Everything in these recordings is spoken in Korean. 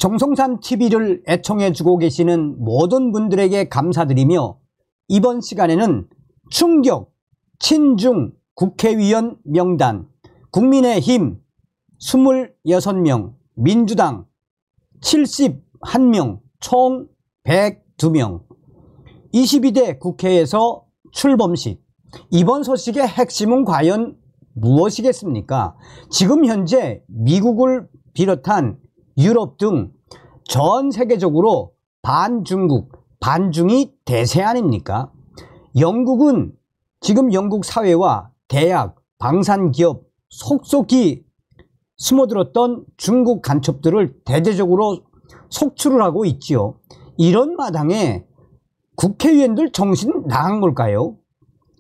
정성산 TV를 애청해주고 계시는 모든 분들에게 감사드리며 이번 시간에는 충격 친중 국회의원 명단 국민의힘 26명, 민주당 71명, 총 102명 22대 국회에서 출범식. 이번 소식의 핵심은 과연 무엇이겠습니까? 지금 현재 미국을 비롯한 유럽 등 전 세계적으로 반중국, 반중이 대세 아닙니까? 영국은 지금 영국 사회와 대학, 방산기업 속속히 숨어들었던 중국 간첩들을 대대적으로 속출을 하고 있지요. 이런 마당에 국회의원들 정신 나간 걸까요?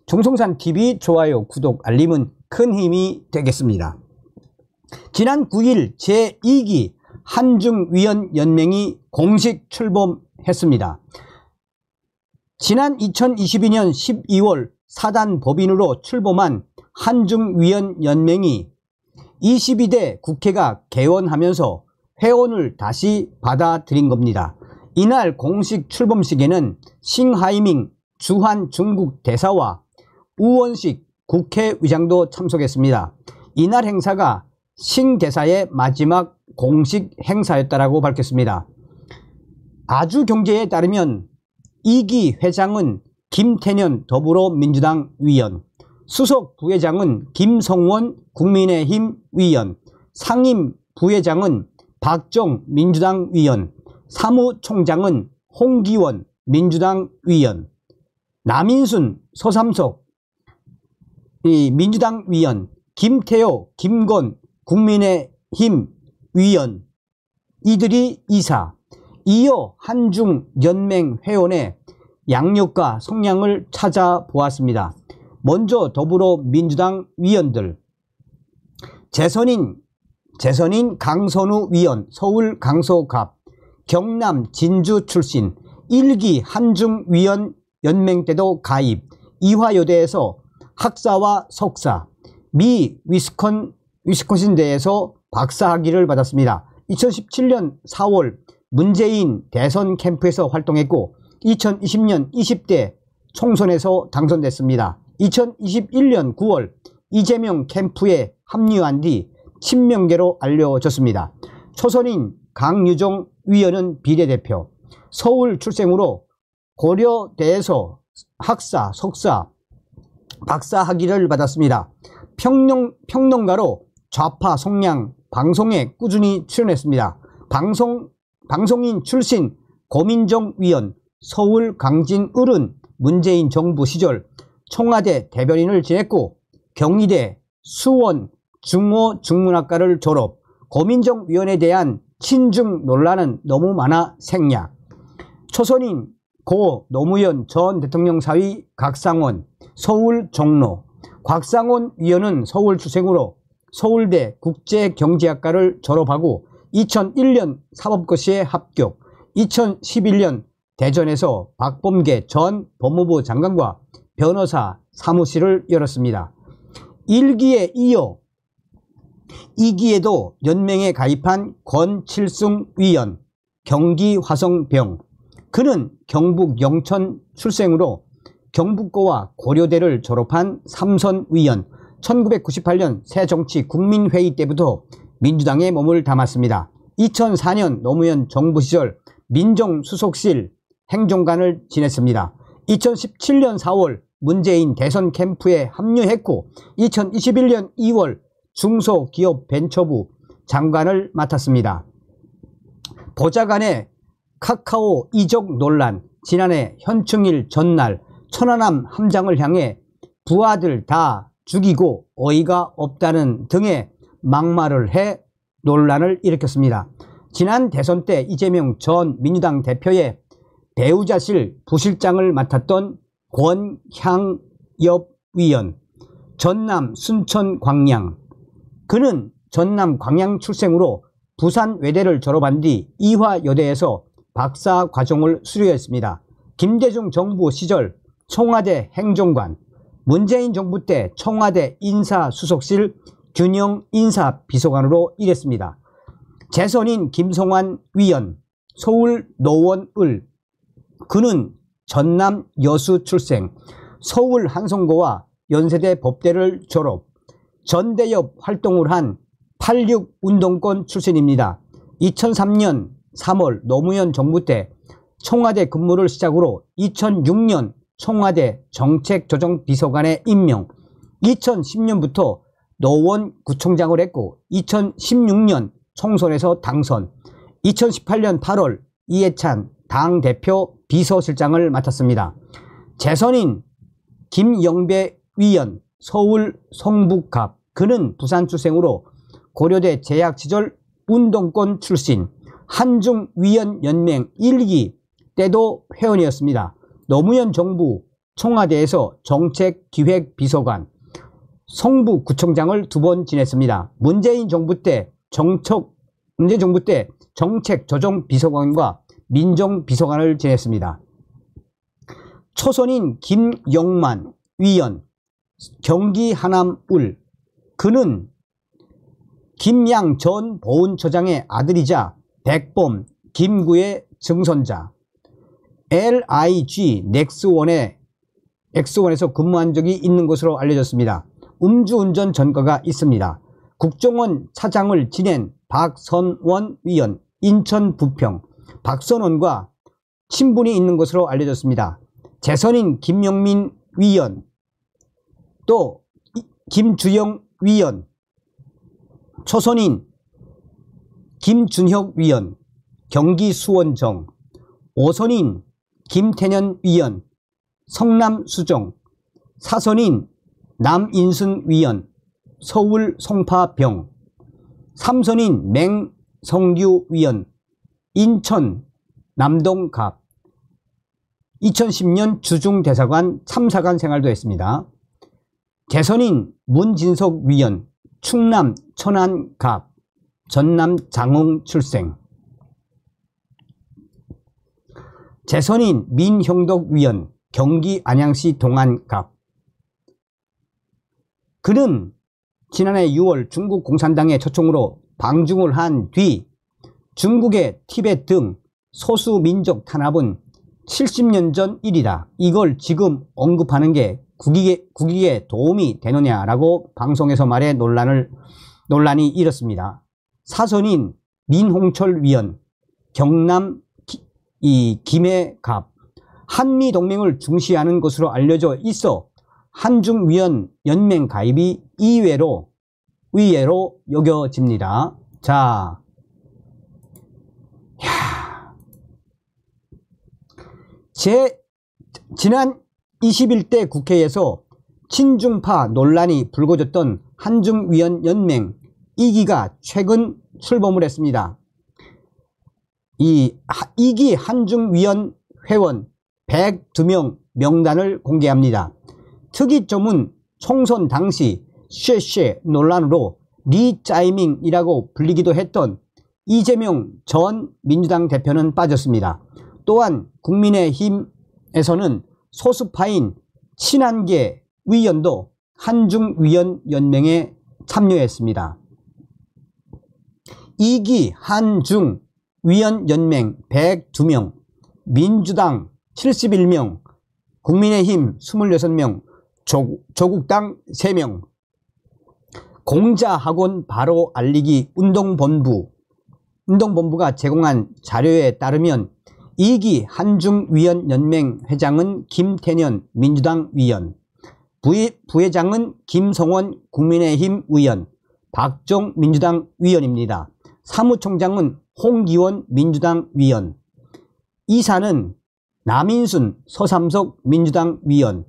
정성산TV 좋아요, 구독, 알림은 큰 힘이 되겠습니다. 지난 9일 제2기 한중위원연맹이 공식 출범했습니다. 지난 2022년 12월 사단 법인으로 출범한 한중위원연맹이 22대 국회가 개원하면서 회원을 다시 받아들인 겁니다. 이날 공식 출범식에는 싱하이밍 주한 중국 대사와 우원식 국회의장도 참석했습니다. 이날 행사가 싱 대사의 마지막 공식 행사였다고 밝혔습니다. 아주경제에 따르면 2기 회장은 김태년 더불어민주당 위원, 수석 부회장은 김성원 국민의힘 위원, 상임 부회장은 박정 민주당 위원, 사무총장은 홍기원 민주당 위원, 남인순 서삼석 민주당 위원, 김태호 김건 국민의힘 위원, 이들이 이사. 이어 한중연맹 회원의 양력과 성향을 찾아보았습니다. 먼저 더불어민주당 위원들. 재선인 강선우 위원, 서울 강서갑, 경남 진주 출신, 1기 한중위원연맹 때도 가입, 이화여대에서 학사와 석사, 미 위스콘신대에서 박사학위를 받았습니다. 2017년 4월 문재인 대선 캠프에서 활동했고 2020년 20대 총선에서 당선됐습니다. 2021년 9월 이재명 캠프에 합류한 뒤 친명계로 알려졌습니다. 초선인 강유정 위원은 비례대표, 서울 출생으로 고려대에서 학사, 석사, 박사학위를 받았습니다. 평론가로 좌파 성향 방송에 꾸준히 출연했습니다. 방송인 출신 고민정 위원, 서울 강진을은 문재인 정부 시절 청와대 대변인을 지냈고 경희대 수원 중어중문학과를 졸업. 고민정 위원에 대한 친중 논란은 너무 많아 생략. 초선인 고 노무현 전 대통령 사위 각상원, 서울 종로. 곽상원 위원은 서울 출생으로 서울대 국제경제학과를 졸업하고 2001년 사법고시에 합격, 2011년 대전에서 박범계 전 법무부 장관과 변호사 사무실을 열었습니다. 1기에 이어 2기에도 연맹에 가입한 권칠승 위원, 경기 화성병. 그는 경북 영천 출생으로 경북고와 고려대를 졸업한 삼선 위원, 1998년 새정치국민회의 때부터 민주당에 몸을 담았습니다. 2004년 노무현 정부 시절 민정수석실 행정관을 지냈습니다. 2017년 4월 문재인 대선 캠프에 합류했고 2021년 2월 중소기업벤처부 장관을 맡았습니다. 보좌관의 카카오 이적 논란, 지난해 현충일 전날 천안함 함장을 향해 부하들 다 죽이고 어이가 없다는 등의 막말을 해 논란을 일으켰습니다. 지난 대선 때 이재명 전 민주당 대표의 배우자실 부실장을 맡았던 권향엽 위원, 전남 순천 광양. 그는 전남 광양 출생으로 부산 외대를 졸업한 뒤 이화여대에서 박사 과정을 수료했습니다. 김대중 정부 시절 청와대 행정관, 문재인 정부 때 청와대 인사수석실 균형 인사비서관으로 일했습니다. 재선인 김성환 위원, 서울 노원을. 그는 전남 여수 출생, 서울 한성고와 연세대 법대를 졸업, 전대협 활동을 한 86 운동권 출신입니다. 2003년 3월 노무현 정부 때 청와대 근무를 시작으로 2006년 청와대 정책조정비서관에 임명, 2010년부터 노원구청장을 했고 2016년 총선에서 당선, 2018년 8월 이해찬 당대표 비서실장을 맡았습니다. 재선인 김영배 위원, 서울 성북갑. 그는 부산 출생으로 고려대 재학 시절 운동권 출신, 한중위원연맹 1기 때도 회원이었습니다. 노무현 정부 청와대에서 정책기획비서관, 성북구청장을 2번 지냈습니다. 문재인 정부 때 정책조정비서관과 민정비서관을 지냈습니다. 초선인 김영만 위원, 경기 하남을. 그는 김양 전 보훈처장의 아들이자 백범, 김구의 증손자, LIG 넥스원에서 근무한 적이 있는 것으로 알려졌습니다. 음주운전 전과가 있습니다. 국정원 차장을 지낸 박선원 위원, 인천 부평. 박선원과 친분이 있는 것으로 알려졌습니다. 재선인 김영민 위원, 또 김주영 위원, 초선인 김준혁 위원, 경기 수원정, 5선인 김태년 위원, 성남 수정, 4선인 남인순 위원, 서울 송파병, 3선인 맹성규 위원, 인천 남동갑. 2010년 주중대사관 참사관 생활도 했습니다. 재선인 문진석 위원, 충남 천안갑, 전남 장흥 출생. 재선인 민형덕 위원, 경기 안양시 동안갑. 그는 지난해 6월 중국 공산당의 초청으로 방중을 한 뒤 중국의 티베트 등 소수민족 탄압은 70년 전 일이다. 이걸 지금 언급하는 게 국익에 도움이 되느냐라고 방송에서 말해 논란이 일었습니다. 사선인 민홍철 위원, 경남 김해갑. 한미동맹을 중시하는 것으로 알려져 있어 한중위원연맹 가입이 의외로 여겨집니다. 자, 지난 21대 국회에서 친중파 논란이 불거졌던 한중위원연맹 2기가 최근 출범을 했습니다. 이 2기 한중위원 회원 102명 명단을 공개합니다. 특이점은 총선 당시 쉐쉐 논란으로 리짜이밍이라고 불리기도 했던 이재명 전 민주당 대표는 빠졌습니다. 또한 국민의힘에서는 소수파인 친한계 위원도 한중위원연맹에 참여했습니다. 2기 한중위원연맹 102명, 민주당 71명, 국민의힘 26명, 조국당 3명, 공자학원 바로 알리기 운동본부가 제공한 자료에 따르면 2기 한중위원연맹 회장은 김태년 민주당 위원, 부회장은 김성원 국민의힘 위원, 박정 민주당 위원입니다. 사무총장은 홍기원 민주당 위원, 이사는 남인순 서삼석 민주당 위원,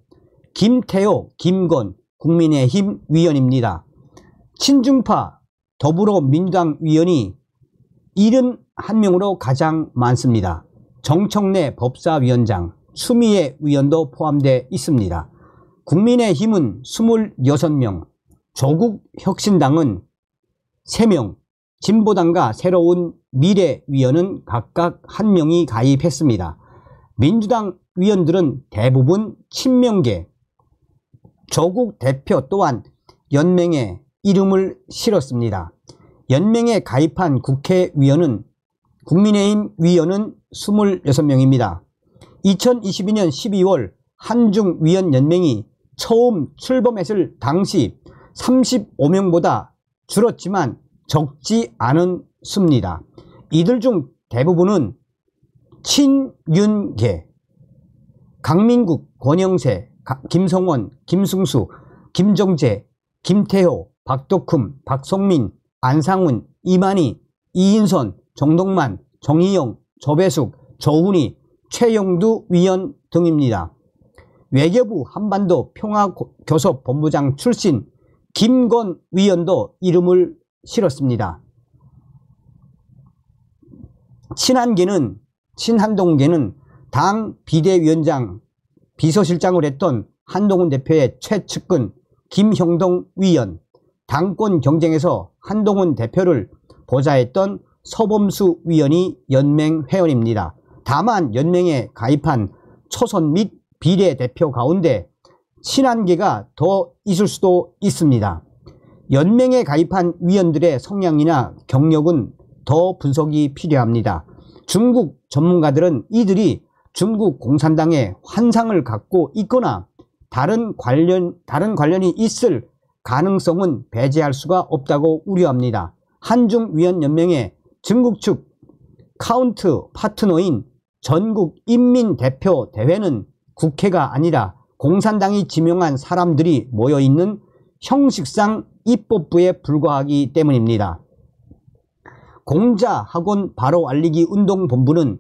김태호 김건 국민의힘 위원입니다. 친중파 더불어민주당 위원이 71명으로 가장 많습니다. 정청래 법사위원장, 추미애 위원도 포함되어 있습니다. 국민의힘은 26명, 조국혁신당은 3명, 진보당과 새로운 미래위원은 각각 1명이 가입했습니다. 민주당 위원들은 대부분 친명계, 조국 대표 또한 연맹에 이름을 실었습니다. 연맹에 가입한 국회의원은 국민의힘 위원은 26명입니다. 2022년 12월 한중위원연맹이 처음 출범했을 당시 35명보다 줄었지만 적지 않은 수입니다. 이들 중 대부분은 친윤계, 강민국, 권영세, 김성원, 김승수, 김정재, 김태호, 박덕흠, 박성민, 안상훈, 이만희, 이인선, 정동만, 정의영, 조배숙, 조훈희, 최영두 위원 등입니다. 외교부 한반도 평화교섭본부장 출신 김건 위원도 이름을 실었습니다. 친한동계는 당 비대위원장, 비서실장을 했던 한동훈 대표의 최측근 김형동 위원, 당권 경쟁에서 한동훈 대표를 보좌했던 서범수 위원이 연맹 회원입니다. 다만 연맹에 가입한 초선 및 비례대표 가운데 친한계가 더 있을 수도 있습니다. 연맹에 가입한 위원들의 성향이나 경력은 더 분석이 필요합니다. 중국 전문가들은 이들이 중국 공산당에 환상을 갖고 있거나 다른 관련이 있을 가능성은 배제할 수가 없다고 우려합니다. 한중위원연맹의 중국 측 카운트 파트너인 전국인민대표대회는 국회가 아니라 공산당이 지명한 사람들이 모여있는 형식상 입법부에 불과하기 때문입니다. 공자학원 바로 알리기 운동본부는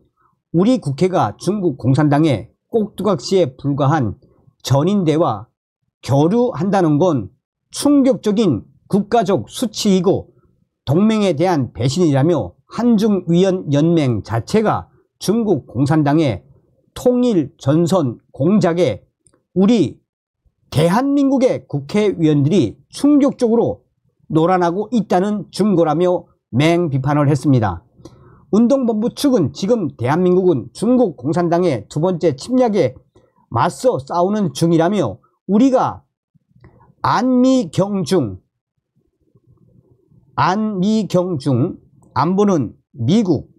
우리 국회가 중국 공산당의 꼭두각시에 불과한 전인대와 교류한다는 건 충격적인 국가적 수치이고 동맹에 대한 배신이라며 한중위원연맹 자체가 중국 공산당의 통일 전선 공작에 우리 대한민국의 국회의원들이 충격적으로 노란하고 있다는 증거라며 맹비판을 했습니다. 운동본부 측은 지금 대한민국은 중국 공산당의 두 번째 침략에 맞서 싸우는 중이라며 우리가 안미경중, 안보는 미국,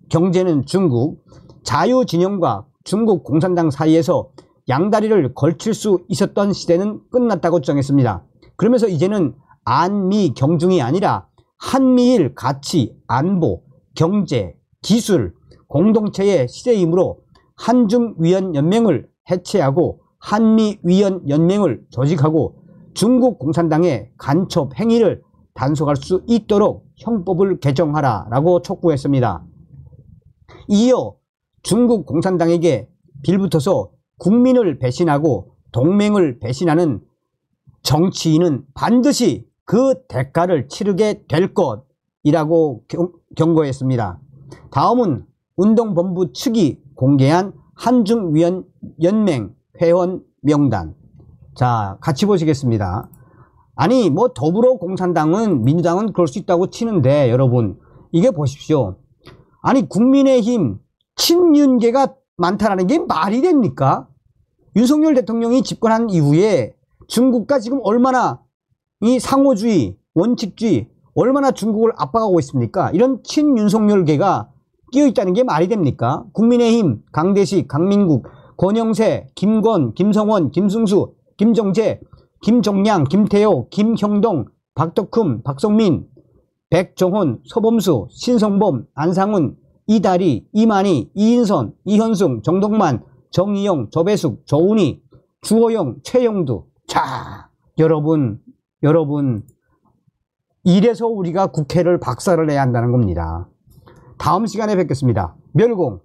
경제는 중국, 자유진영과 중국 공산당 사이에서 양다리를 걸칠 수 있었던 시대는 끝났다고 정했습니다. 그러면서 이제는 안미경중이 아니라 한미일 가치, 안보, 경제, 기술, 공동체의 시대이므로 한중위원연맹을 해체하고 한미위원연맹을 조직하고 중국 공산당의 간첩 행위를 단속할 수 있도록 형법을 개정하라라고 촉구했습니다. 이어 중국 공산당에게 빌붙어서 국민을 배신하고 동맹을 배신하는 정치인은 반드시 그 대가를 치르게 될 것이라고 경고했습니다. 다음은 운동본부 측이 공개한 한중위원연맹 회원 명단. 자, 같이 보시겠습니다. 아니 뭐 더불어공산당은 민주당은 그럴 수 있다고 치는데 여러분 이게 보십시오. 아니 국민의힘 친윤계가 많다라는 게 말이 됩니까? 윤석열 대통령이 집권한 이후에 중국과 지금 얼마나 이 상호주의, 원칙주의 얼마나 중국을 압박하고 있습니까? 이런 친윤석열계가 끼어있다는 게 말이 됩니까? 국민의힘 강대식, 강민국, 권영세, 김건, 김성원, 김승수, 김정재, 김종량, 김태호, 김형동, 박덕흠, 박성민, 백정훈, 서범수, 신성범, 안상훈, 이다리, 이만희, 이인선, 이현승, 정동만, 정의영, 조배숙, 조훈희, 주호영, 최영두. 자, 여러분 이래서 우리가 국회를 박살을 내야 한다는 겁니다. 다음 시간에 뵙겠습니다. 멸공.